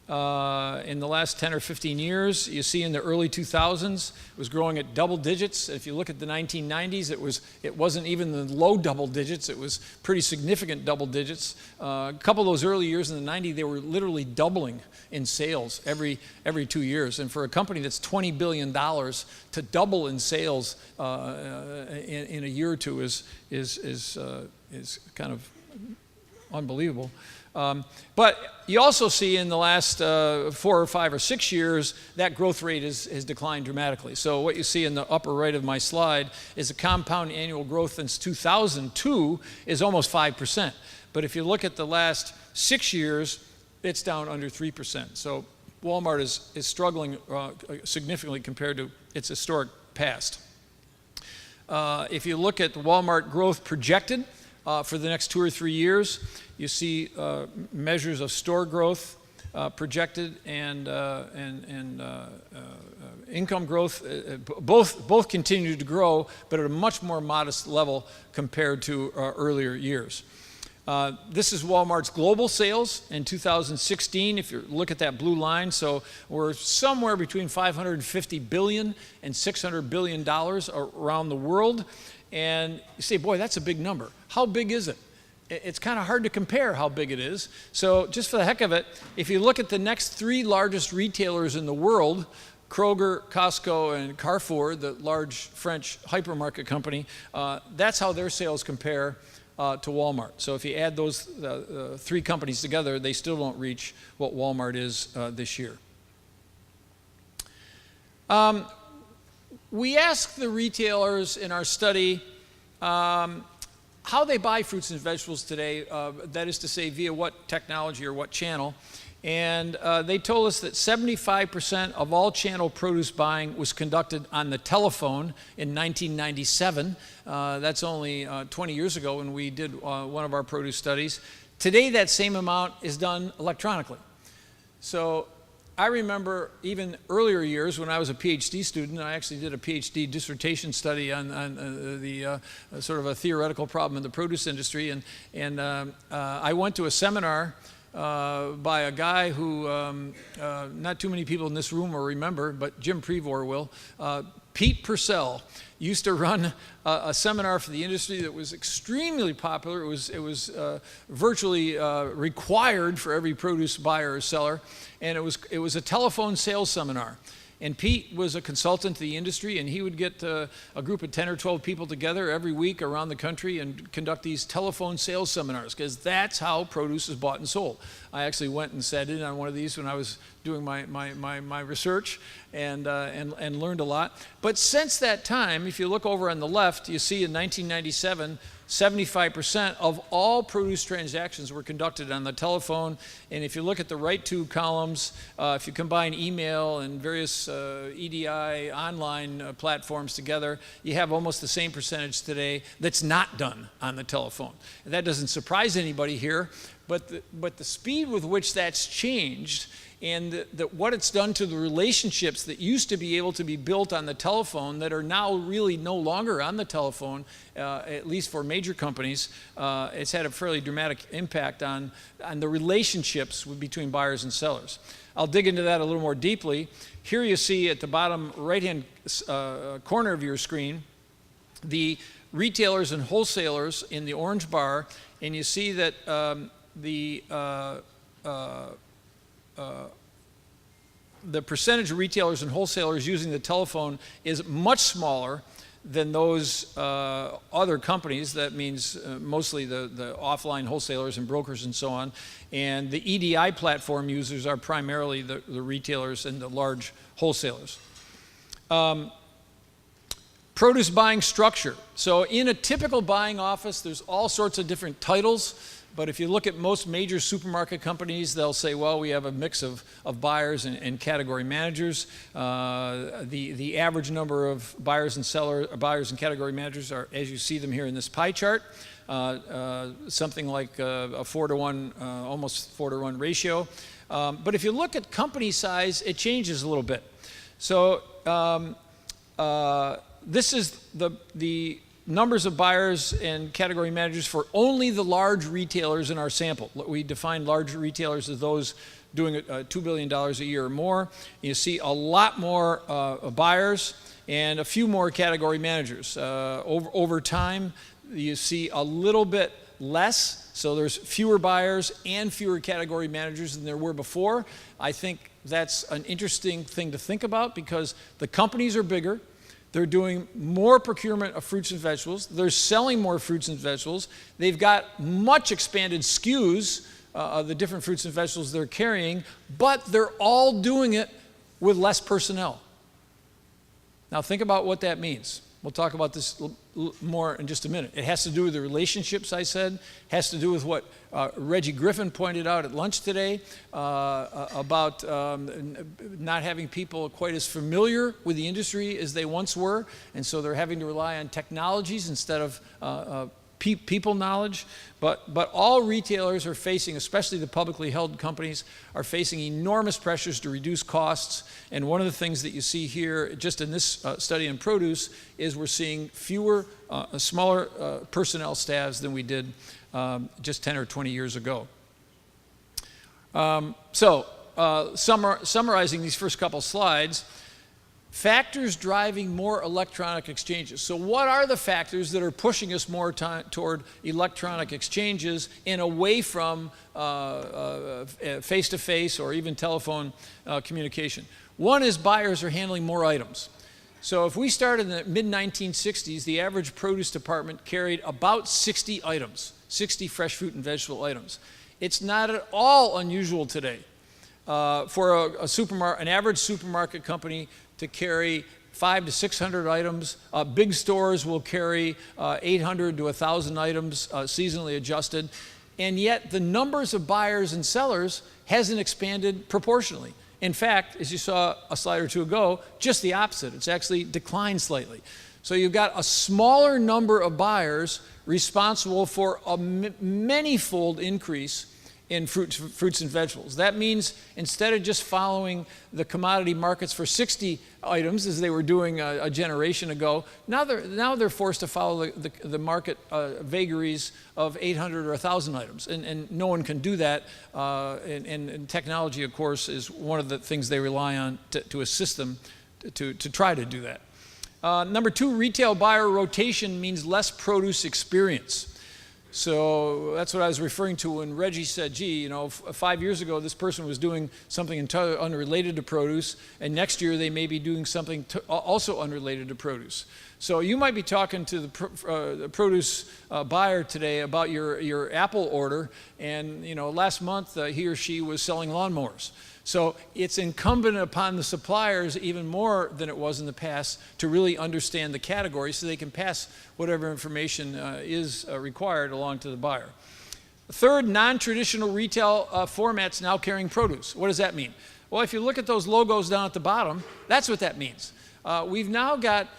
in the last 10 or 15 years, you see in the early 2000s it was growing at double digits. If you look at the 1990s, it wasn't even the low double digits, it was pretty significant double digits. A couple of those early years in the 90s, they were literally doubling in sales every 2 years. And for a company that's $20 billion, to double in sales in a year or two is kind of unbelievable. But you also see in the last 4 or 5 or 6 years, that growth rate has declined dramatically. So what you see in the upper right of my slide is a compound annual growth since 2002 is almost 5%. But if you look at the last 6 years, it's down under 3%. So Walmart is struggling significantly compared to its historic past. If you look at the Walmart growth projected for the next 2 or 3 years, you see measures of store growth projected, and income growth, both continue to grow, but at a much more modest level compared to earlier years. This is Walmart's global sales in 2016, if you look at that blue line. So we're somewhere between $550 billion and $600 billion around the world. And you say, boy, that's a big number. How big is it? It's kind of hard to compare how big it is. So just for the heck of it, if you look at the next three largest retailers in the world, Kroger, Costco, and Carrefour, the large French hypermarket company, that's how their sales compare to Walmart. So if you add those three companies together, they still don't reach what Walmart is this year. We asked the retailers in our study how they buy fruits and vegetables today, that is to say via what technology or what channel. And they told us that 75% of all channel produce buying was conducted on the telephone in 1997. That's only 20 years ago when we did one of our produce studies. Today, that same amount is done electronically. So I remember even earlier years when I was a PhD student, I actually did a PhD dissertation study on the sort of a theoretical problem in the produce industry. And I went to a seminar by a guy who not too many people in this room will remember, but Jim Prevor will. Pete Purcell used to run a seminar for the industry that was extremely popular. It was virtually required for every produce buyer or seller, and it was a telephone sales seminar. And Pete was a consultant to the industry, and he would get a group of 10 or 12 people together every week around the country and conduct these telephone sales seminars, because that's how produce is bought and sold. I actually went and sat in on one of these when I was doing my research and learned a lot. But since that time, if you look over on the left, you see in 1997, 75% of all produce transactions were conducted on the telephone. And if you look at the right two columns, if you combine email and various EDI online platforms together, you have almost the same percentage today that's not done on the telephone. And that doesn't surprise anybody here, but the speed with which that's changed and what it's done to the relationships that used to be able to be built on the telephone that are now really no longer on the telephone, at least for major companies, it's had a fairly dramatic impact on the relationships between buyers and sellers. I'll dig into that a little more deeply. Here you see at the bottom right-hand corner of your screen the retailers and wholesalers in the orange bar, and you see that the percentage of retailers and wholesalers using the telephone is much smaller than those other companies. That means mostly the offline wholesalers and brokers and so on. And the EDI platform users are primarily the retailers and the large wholesalers. Produce buying structure. So in a typical buying office, there's all sorts of different titles. But if you look at most major supermarket companies, they'll say, well, we have a mix of buyers and category managers. The average number of buyers and category managers are, as you see them here in this pie chart, something like a 4-to-1, almost 4-to-1 ratio. But if you look at company size, it changes a little bit. So this is the numbers of buyers and category managers for only the large retailers in our sample. We define large retailers as those doing $2 billion a year or more. You see a lot more buyers and a few more category managers. Over time, you see a little bit less, so there's fewer buyers and fewer category managers than there were before. I think that's an interesting thing to think about because the companies are bigger. They're doing more procurement of fruits and vegetables. They're selling more fruits and vegetables. They've got much expanded SKUs of the different fruits and vegetables they're carrying, but they're all doing it with less personnel. Now think about what that means. We'll talk about this more in just a minute. It has to do with the relationships, I said. It has to do with what Reggie Griffin pointed out at lunch today about not having people quite as familiar with the industry as they once were, and so they're having to rely on technologies instead of people knowledge, but all retailers are facing, especially the publicly held companies, are facing enormous pressures to reduce costs. And one of the things that you see here, just in this study in produce, is we're seeing fewer, smaller personnel staffs than we did just 10 or 20 years ago. Summarizing these first couple slides, factors driving more electronic exchanges. So what are the factors that are pushing us more toward electronic exchanges and away from face-to-face or even telephone communication? One is buyers are handling more items. So if we started in the mid-1960s, the average produce department carried about 60 items, 60 fresh fruit and vegetable items. It's not at all unusual today for an average supermarket company to carry 500 to 600 items. Big stores will carry 800 to 1,000 items, seasonally adjusted. And yet the numbers of buyers and sellers hasn't expanded proportionally. In fact, as you saw a slide or two ago, just the opposite. It's actually declined slightly. So you've got a smaller number of buyers responsible for a many-fold increase in fruits and vegetables. That means instead of just following the commodity markets for 60 items as they were doing a generation ago, now they're forced to follow the market vagaries of 800 or 1,000 items. And no one can do that. And technology, of course, is one of the things they rely on to assist them to try to do that. Number two, retail buyer rotation means less produce experience. So that's what I was referring to when Reggie said, gee, 5 years ago this person was doing something entirely unrelated to produce, and next year they may be doing something also unrelated to produce. So you might be talking to the produce buyer today about your apple order, and last month he or she was selling lawnmowers. So it's incumbent upon the suppliers even more than it was in the past to really understand the category so they can pass whatever information is required along to the buyer. Third, non-traditional retail formats now carrying produce. What does that mean? Well, if you look at those logos down at the bottom, that's what that means. We've now got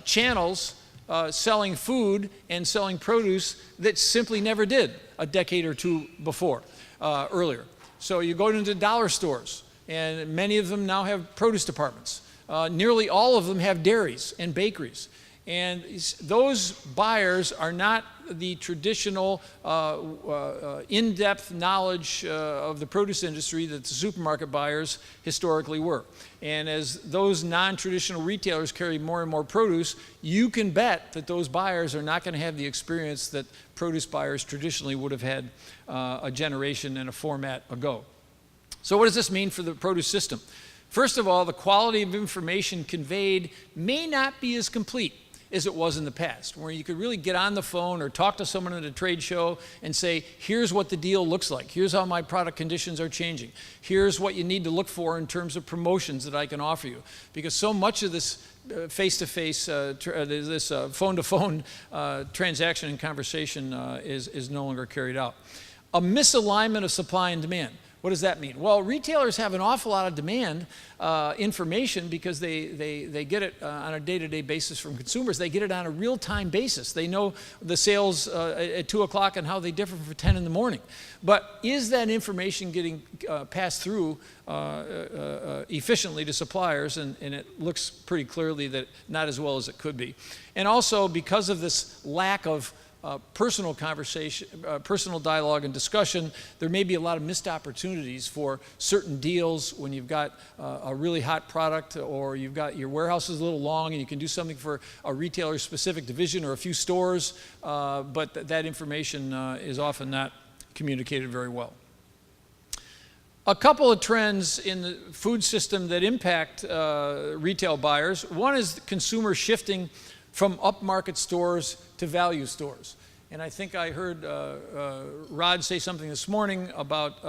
channels selling food and selling produce that simply never did a decade or two before, earlier. So you go into dollar stores, and many of them now have produce departments. Nearly all of them have dairies and bakeries. And those buyers are not the traditional in-depth knowledge of the produce industry that the supermarket buyers historically were. And as those non-traditional retailers carry more and more produce, you can bet that those buyers are not going to have the experience that produce buyers traditionally would have had a generation and a format ago. So what does this mean for the produce system? First of all, the quality of information conveyed may not be as complete as it was in the past, where you could really get on the phone or talk to someone at a trade show and say, here's what the deal looks like. Here's how my product conditions are changing. Here's what you need to look for in terms of promotions that I can offer you. Because so much of this face-to-face, this phone-to-phone transaction and conversation is no longer carried out. A misalignment of supply and demand. What does that mean? Well, retailers have an awful lot of demand information because they get it on a day-to-day basis from consumers. They get it on a real-time basis. They know the sales at 2 o'clock and how they differ from 10 in the morning. But is that information getting passed through efficiently to suppliers? And it looks pretty clearly that not as well as it could be. And also, because of this lack of personal conversation, personal dialogue and discussion, there may be a lot of missed opportunities for certain deals when you've got a really hot product, or you've got your warehouse is a little long and you can do something for a retailer's specific division or a few stores, but that information is often not communicated very well. A couple of trends in the food system that impact retail buyers. One is consumer shifting from upmarket stores to value stores. And I think I heard Rod say something this morning about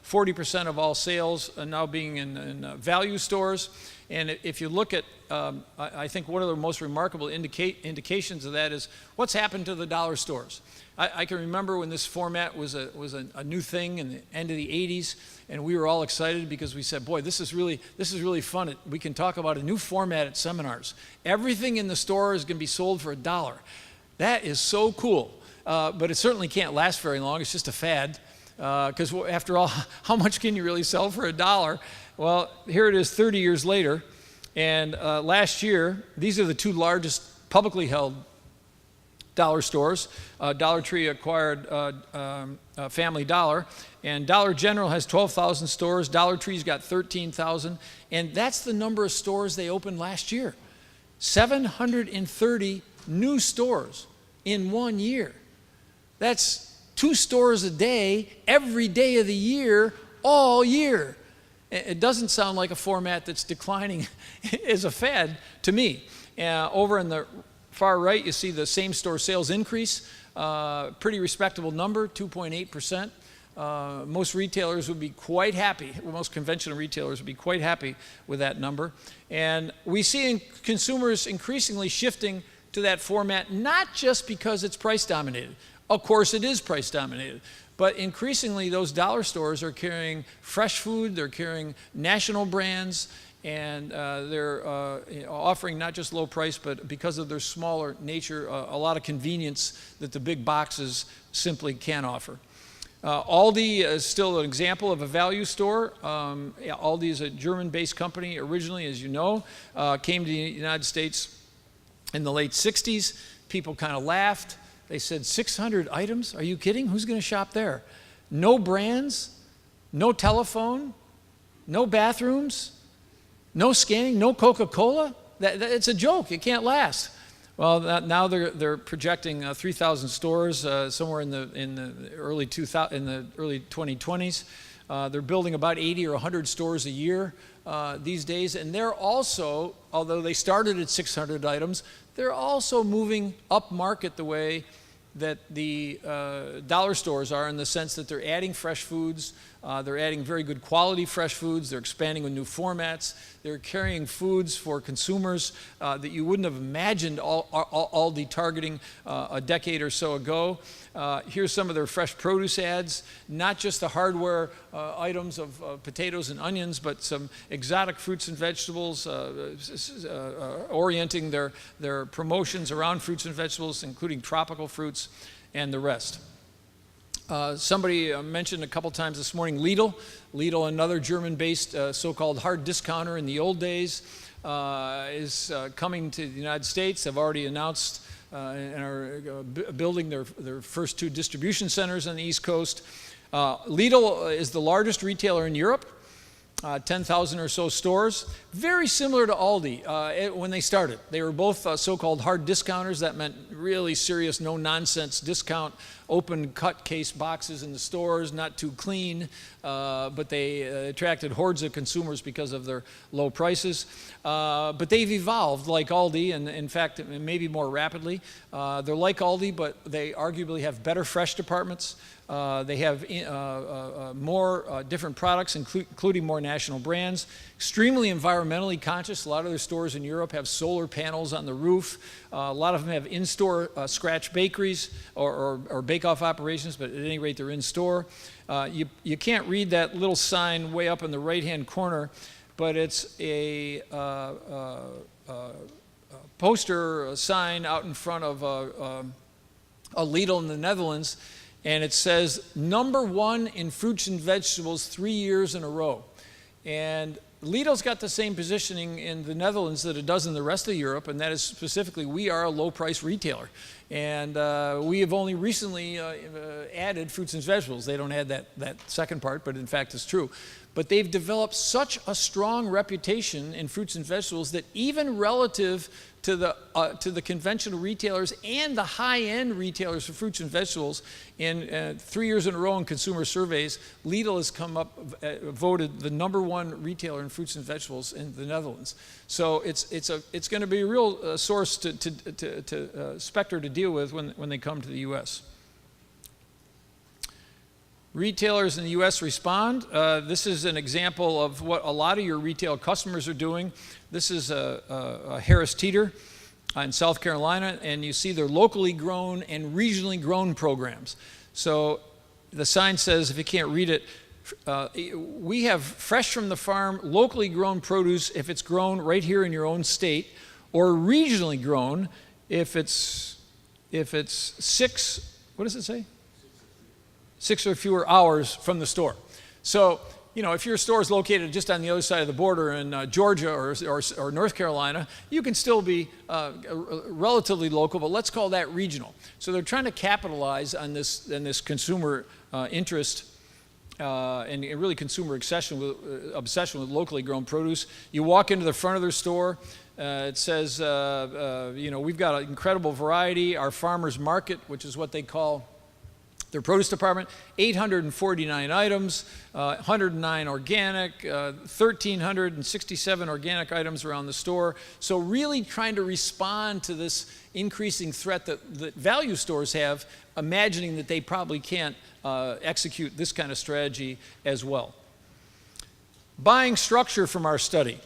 40% of all sales now being in value stores. And if you look at, I think one of the most remarkable indications of that is what's happened to the dollar stores. I can remember when this format was a new thing in the end of the 80s, and we were all excited because we said, boy, this is really fun. We can talk about a new format at seminars. Everything in the store is going to be sold for $1. That is so cool. but it certainly can't last very long. It's just a fad. Because after all, how much can you really sell for $1? Well, here it is 30 years later. And last year, these are the two largest publicly held dollar stores. Dollar Tree acquired Family Dollar, and Dollar General has 12,000 stores. Dollar Tree's got 13,000, and that's the number of stores they opened last year. 730 new stores in 1 year. That's 2 stores a day, every day of the year, all year. It doesn't sound like a format that's declining as a fad to me. Over in the far right, you see the same-store sales increase, pretty respectable number, 2.8%. Most retailers would be quite happy, most conventional retailers would be quite happy with that number. And we see consumers increasingly shifting to that format, not just because it's price dominated. Of course, it is price dominated. But increasingly, those dollar stores are carrying fresh food, they're carrying national brands, and they're offering not just low price, but because of their smaller nature, a lot of convenience that the big boxes simply can't offer. Aldi is still an example of a value store. Aldi is a German-based company originally, as you know, came to the United States in the late 60s. People kind of laughed. They said, 600 items? Are you kidding? Who's going to shop there? No brands, no telephone, no bathrooms, no scanning, no Coca-Cola? It's a joke. It can't last. Well, now they're projecting 3,000 stores somewhere in the early 2020s. They're building about 80 or 100 stores a year these days, and they're also, although they started at 600 items, they're also moving up market the way that the dollar stores are, in the sense that they're adding fresh foods, they're adding very good quality fresh foods, they're expanding with new formats, they're carrying foods for consumers that you wouldn't have imagined Aldi targeting a decade or so ago. Here's some of their fresh produce ads, not just the hardware items of potatoes and onions, but some exotic fruits and vegetables, orienting their promotions around fruits and vegetables, including tropical fruits and the rest. Somebody mentioned a couple times this morning Lidl. Lidl, another German-based so-called hard discounter in the old days, is coming to the United States. They've already announced and are building their first 2 distribution centers on the East Coast. Lidl is the largest retailer in Europe, 10,000 or so stores. Very similar to Aldi when they started. They were both so-called hard discounters. That meant really serious, no-nonsense discount, open cut case boxes in the stores, not too clean, but they attracted hordes of consumers because of their low prices. But they've evolved like Aldi, and in fact, maybe more rapidly. They're like Aldi, but they arguably have better fresh departments. They have more different products, including more national brands. Extremely environmentally conscious. A lot of their stores in Europe have solar panels on the roof. A lot of them have in-store scratch bakeries or bake-off operations, but at any rate, they're in-store. You can't read that little sign way up in the right-hand corner, but it's a poster, a sign out in front of a Lidl in the Netherlands, and it says, #1 in fruits and vegetables 3 years in a row. And Lidl's got the same positioning in the Netherlands that it does in the rest of Europe, and that is specifically, we are a low-price retailer. And we have only recently added fruits and vegetables. They don't add that second part, but in fact it's true. But they've developed such a strong reputation in fruits and vegetables that even relative to the conventional retailers and the high-end retailers for fruits and vegetables, in 3 years in a row in consumer surveys, Lidl has come up, voted the #1 retailer in fruits and vegetables in the Netherlands. So it's going to be a real source specter to deal with when they come to the U.S. Retailers in the U.S. respond. This is an example of what a lot of your retail customers are doing. This is a Harris Teeter in South Carolina, and you see their locally grown and regionally grown programs. So the sign says, if you can't read it, we have fresh from the farm, locally grown produce if it's grown right here in your own state, or regionally grown if it's 6 what does it say? 6 or fewer hours from the store. So, if your store is located just on the other side of the border in Georgia or North Carolina, you can still be relatively local, but let's call that regional. So they're trying to capitalize on this consumer interest and really consumer obsession with locally grown produce. You walk into the front of their store, it says, we've got an incredible variety. Our farmers market, which is what they call their produce department, 849 items, 109 organic, 1,367 organic items around the store. So really trying to respond to this increasing threat that value stores have, imagining that they probably can't execute this kind of strategy as well. Buying structure from our study.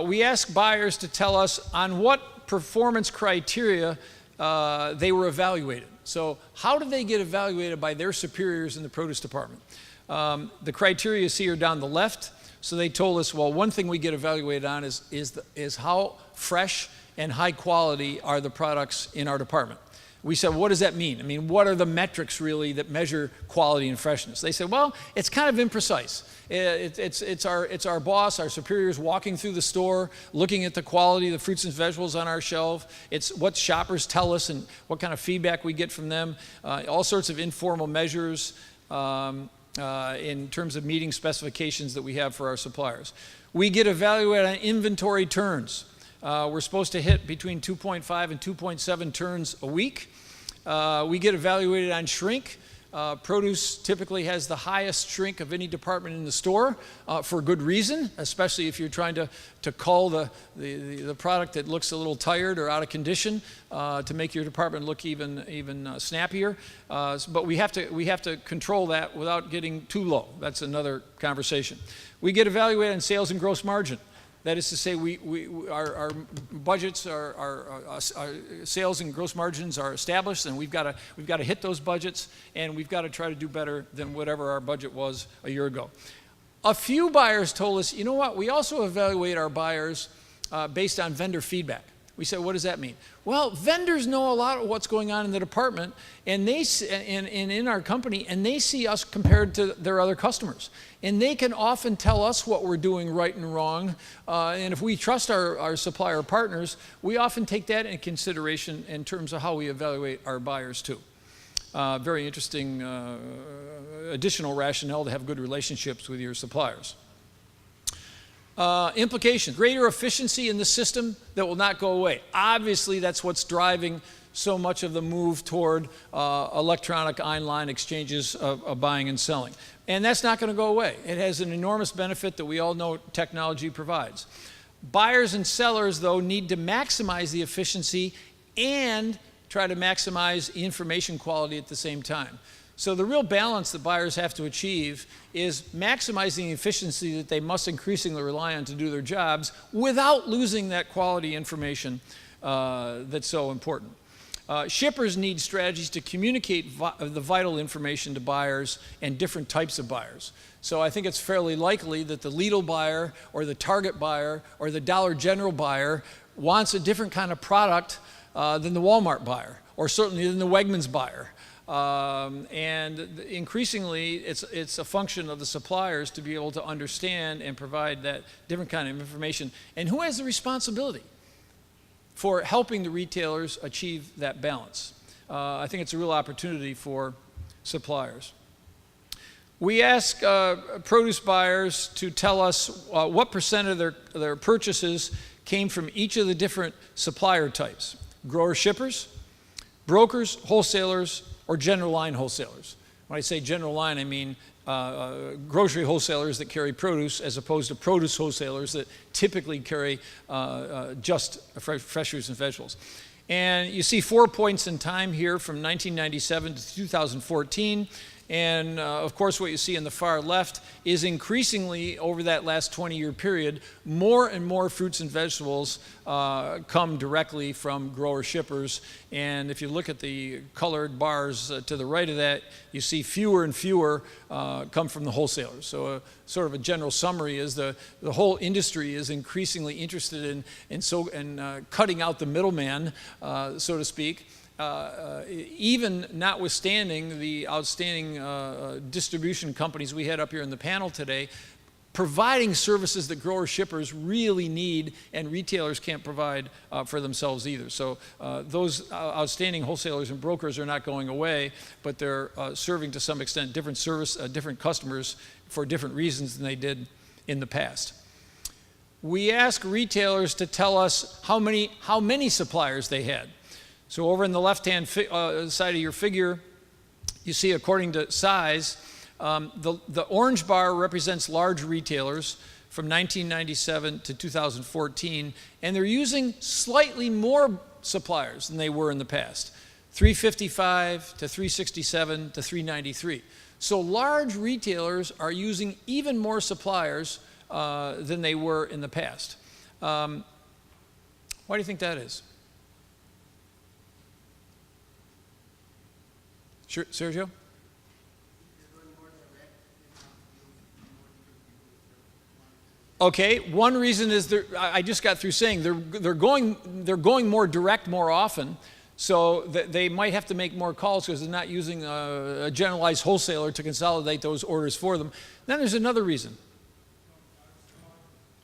We asked buyers to tell us on what performance criteria they were evaluated. So how did they get evaluated by their superiors in the produce department? The criteria you see are down the left. So they told us, well, one thing we get evaluated on is how fresh and high quality are the products in our department. We said, what does that mean? I mean, what are the metrics really that measure quality and freshness? They said, well, it's kind of imprecise. It's our boss, our superiors walking through the store, looking at the quality of the fruits and vegetables on our shelf. It's what shoppers tell us and what kind of feedback we get from them. All sorts of informal measures in terms of meeting specifications that we have for our suppliers. We get evaluated on inventory turns. We're supposed to hit between 2.5 and 2.7 turns a week. We get evaluated on shrink. Produce typically has the highest shrink of any department in the store for good reason, especially if you're trying to cull the product that looks a little tired or out of condition to make your department look even snappier. But we have to control that without getting too low. That's another conversation. We get evaluated on sales and gross margin. That is to say, our budgets, our sales and gross margins are established, and we've got to hit those budgets, and we've got to try to do better than whatever our budget was a year ago. A few buyers told us, you know what? We also evaluate our buyers based on vendor feedback. We said, what does that mean? Well, vendors know a lot of what's going on in the department and in our company, and they see us compared to their other customers. And they can often tell us what we're doing right and wrong. And if we trust our supplier partners, we often take that into consideration in terms of how we evaluate our buyers too. Very interesting additional rationale to have good relationships with your suppliers. Implications, greater efficiency in the system that will not go away. Obviously, that's what's driving so much of the move toward electronic online exchanges of buying and selling. And that's not going to go away. It has an enormous benefit that we all know technology provides. Buyers and sellers, though, need to maximize the efficiency and try to maximize information quality at the same time. So the real balance that buyers have to achieve is maximizing the efficiency that they must increasingly rely on to do their jobs without losing that quality information that's so important. Shippers need strategies to communicate the vital information to buyers and different types of buyers. So I think it's fairly likely that the Lidl buyer or the Target buyer or the Dollar General buyer wants a different kind of product than the Walmart buyer, or certainly than the Wegmans buyer. And increasingly, it's a function of the suppliers to be able to understand and provide that different kind of information. And who has the responsibility for helping the retailers achieve that balance? I think it's a real opportunity for suppliers. We ask produce buyers to tell us what percent of their purchases came from each of the different supplier types: grower shippers, brokers, wholesalers, or general line wholesalers. When I say general line, I mean grocery wholesalers that carry produce as opposed to produce wholesalers that typically carry just fresh fruits and vegetables. And you see 4 points in time here from 1997 to 2014. And of course, what you see in the far left is increasingly over that last 20-year period, more and more fruits and vegetables come directly from grower shippers. And if you look at the colored bars to the right of that, you see fewer and fewer come from the wholesalers. So sort of a general summary is the whole industry is increasingly interested in cutting out the middleman, so to speak. even notwithstanding the outstanding distribution companies we had up here in the panel today, providing services that growers shippers really need and retailers can't provide for themselves either. So those outstanding wholesalers and brokers are not going away, but they're serving to some extent different customers for different reasons than they did in the past. We ask retailers to tell us how many suppliers they had. So over in the left-hand side of your figure, you see according to size, the orange bar represents large retailers from 1997 to 2014, and they're using slightly more suppliers than they were in the past, 355 to 367 to 393. So large retailers are using even more suppliers than they were in the past. Why do you think that is? Sure, Sergio? Okay, one reason is I just got through saying they're going more direct more often, so they might have to make more calls because they're not using a generalized wholesaler to consolidate those orders for them. Then there's another reason.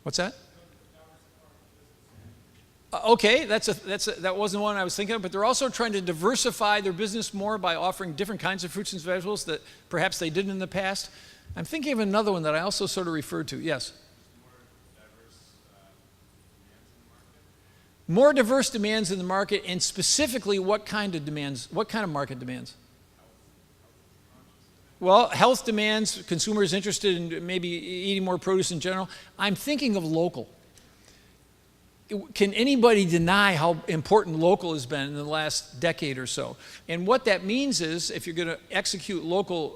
What's that? Okay, that wasn't one I was thinking of, but they're also trying to diversify their business more by offering different kinds of fruits and vegetables that perhaps they didn't in the past. I'm thinking of another one that I also sort of referred to. Yes? More diverse demands in the market, and specifically what kind of demands, what kind of market demands? Well, health demands, consumers interested in maybe eating more produce in general. I'm thinking of local. Can anybody deny how important local has been in the last decade or so? And what that means is, if you're going to execute local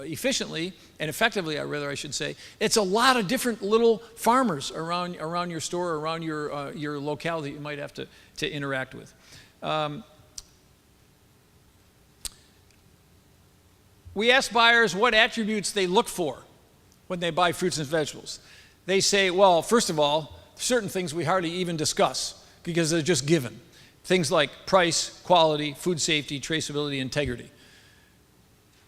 efficiently and effectively, I should say, it's a lot of different little farmers around your store, around your locale that you might have to interact with. We ask buyers what attributes they look for when they buy fruits and vegetables. They say, well, first of all, certain things we hardly even discuss because they're just given. Things like price, quality, food safety, traceability, integrity.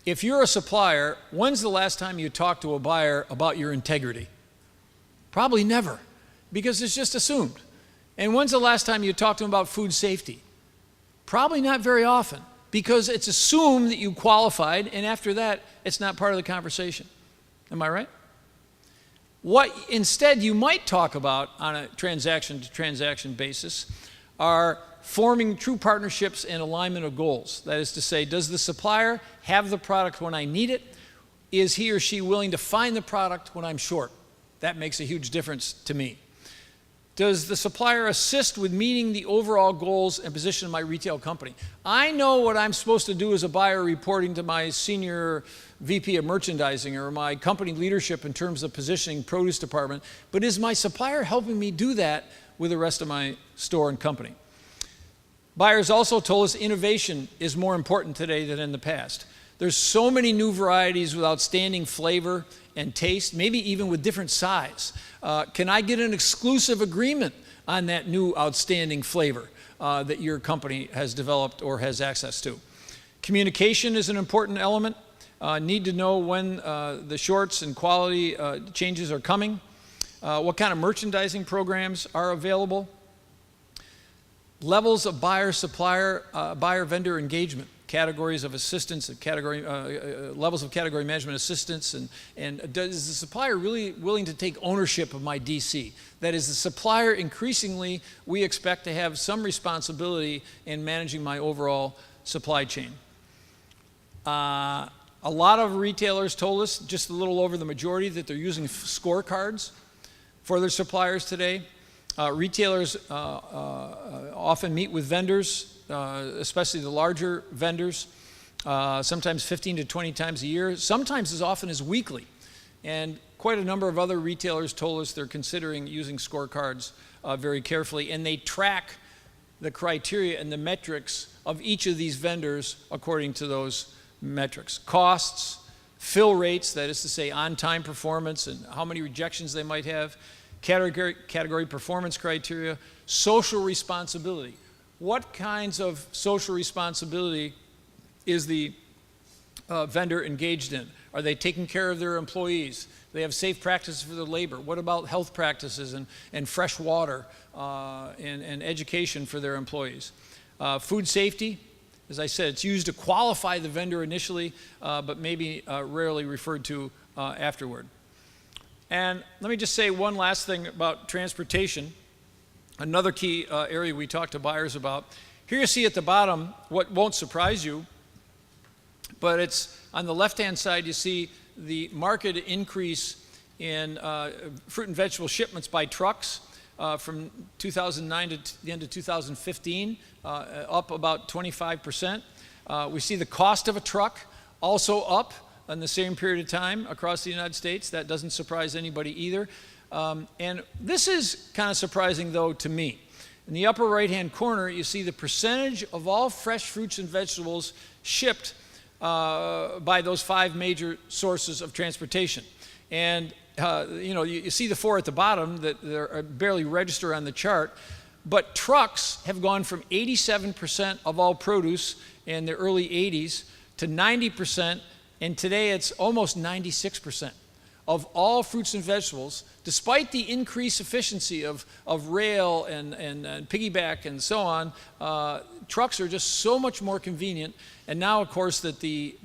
If you're a supplier, when's the last time you talked to a buyer about your integrity? Probably never, because it's just assumed. And when's the last time you talked to them about food safety? Probably not very often, because it's assumed that you qualified, and after that, it's not part of the conversation. Am I right? What instead you might talk about on a transaction-to-transaction basis are forming true partnerships and alignment of goals. That is to say, does the supplier have the product when I need it? Is he or she willing to find the product when I'm short? That makes a huge difference to me. Does the supplier assist with meeting the overall goals and position of my retail company? I know what I'm supposed to do as a buyer reporting to my senior VP of merchandising or my company leadership in terms of positioning produce department, but is my supplier helping me do that with the rest of my store and company? Buyers also told us innovation is more important today than in the past. There's so many new varieties with outstanding flavor and taste, maybe even with different size. Can I get an exclusive agreement on that new outstanding flavor that your company has developed or has access to? Communication is an important element. Need to know when the shorts and quality changes are coming. What kind of merchandising programs are available. Levels of buyer-supplier, buyer-vendor engagement. Categories of assistance, levels of category management assistance, and is the supplier really willing to take ownership of my DC? That is, the supplier increasingly, we expect to have some responsibility in managing my overall supply chain. A lot of retailers told us, just a little over the majority, that they're using scorecards for their suppliers today. Retailers often meet with vendors, especially the larger vendors, sometimes 15 to 20 times a year, sometimes as often as weekly. And quite a number of other retailers told us they're considering using scorecards very carefully, and they track the criteria and the metrics of each of these vendors according to those metrics. Costs, fill rates, that is to say on-time performance and how many rejections they might have, category performance criteria, social responsibility. what kinds of social responsibility is the vendor engaged in? Are they taking care of their employees? Do they have safe practices for their labor? What about health practices and fresh water and education for their employees? Food safety, as I said, it's used to qualify the vendor initially, but maybe rarely referred to afterward. And let me just say one last thing about transportation. Another key area we talk to buyers about. Here you see at the bottom what won't surprise you, but it's on the left-hand side you see the market increase in fruit and vegetable shipments by trucks from 2009 to the end of 2015, up about 25%. We see the cost of a truck also up in the same period of time across the United States. That doesn't surprise anybody either. And this is kind of surprising, though, to me. In the upper right-hand corner, you see the percentage of all fresh fruits and vegetables shipped by those 5 major sources of transportation. And you see the 4 at the bottom that are barely register on the chart, but trucks have gone from 87% of all produce in the early 80s to 90%, and today it's almost 96% of all fruits and vegetables, despite the increased efficiency of rail and piggyback and so on. Trucks are just so much more convenient, and now, of course, that the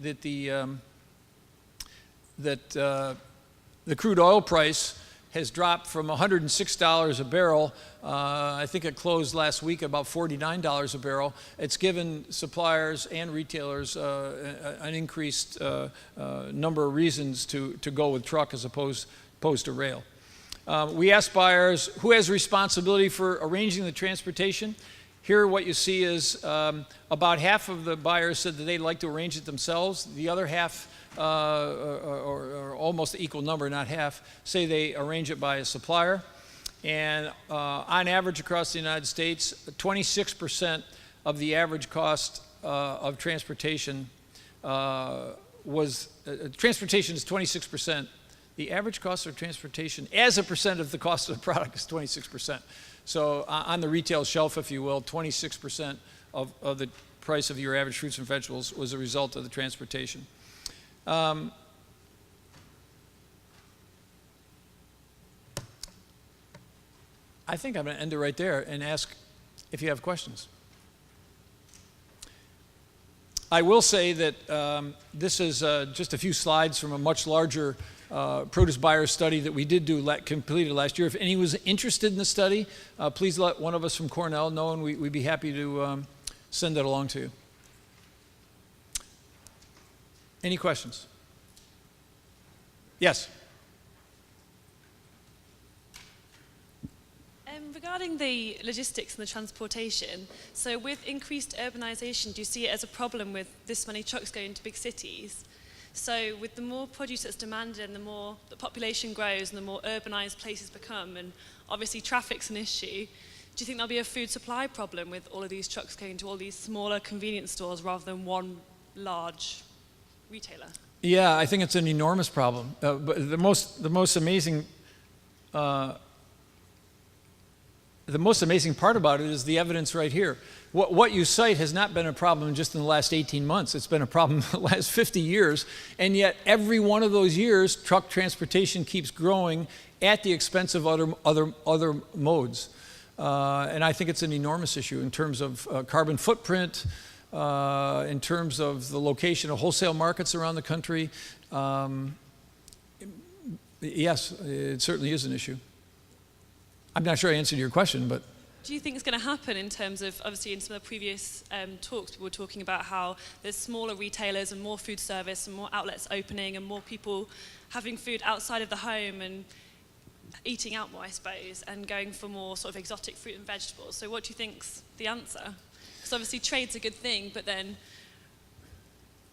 crude oil price has dropped from $106 a barrel. I think it closed last week about $49 a barrel. It's given suppliers and retailers an increased number of reasons to go with truck as opposed to rail. We asked buyers who has responsibility for arranging the transportation. Here what you see is about half of the buyers said that they'd like to arrange it themselves. The other half, or almost the equal number, not half, say they arrange it by a supplier. And on average across the United States, 26% of the average cost of transportation transportation is 26%. The average cost of transportation as a percent of the cost of the product is 26%. So on the retail shelf, if you will, 26% of the price of your average fruits and vegetables was a result of the transportation. I think I'm going to end it right there and ask if you have questions. I will say that this is just a few slides from a much larger produce buyer study that we did completed last year. If anyone was interested in the study, please let one of us from Cornell know, and we'd be happy to send that along to you. Any questions? Yes. Regarding the logistics and the transportation, so with increased urbanization, do you see it as a problem with this many trucks going to big cities? So with the more produce that's demanded and the more the population grows and the more urbanized places become, and obviously traffic's an issue, do you think there'll be a food supply problem with all of these trucks going to all these smaller convenience stores rather than one large retailer? Yeah, I think it's an enormous problem. But the most amazing part about it is the evidence right here. What you cite has not been a problem just in the last 18 months. It's been a problem the last 50 years. And yet every one of those years, truck transportation keeps growing at the expense of other modes. And I think it's an enormous issue in terms of carbon footprint, in terms of the location of wholesale markets around the country. Yes, it certainly is an issue. I'm not sure I answered your question, but... Do you think it's going to happen in terms of, obviously in some of the previous talks, we were talking about how there's smaller retailers and more food service and more outlets opening and more people having food outside of the home and eating out more, I suppose, and going for more sort of exotic fruit and vegetables. So what do you think's the answer? Because obviously trade's a good thing, but then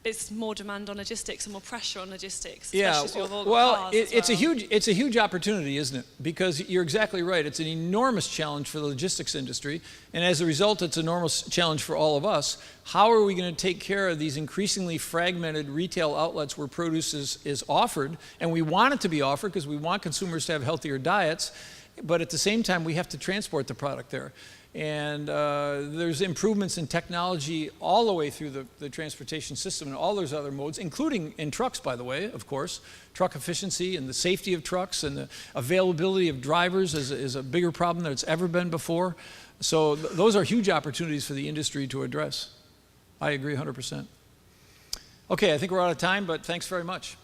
it's more demand on logistics and more pressure on logistics. Yeah, well, it's a huge opportunity, isn't it? Because you're exactly right. It's an enormous challenge for the logistics industry, and as a result, it's an enormous challenge for all of us. How are we going to take care of these increasingly fragmented retail outlets where produce is offered, and we want it to be offered because we want consumers to have healthier diets, but at the same time, we have to transport the product there. And there's improvements in technology all the way through the transportation system and all those other modes, including in trucks, by the way, of course. Truck efficiency and the safety of trucks and the availability of drivers is a bigger problem than it's ever been before. So those are huge opportunities for the industry to address. I agree 100%. Okay, I think we're out of time, but thanks very much.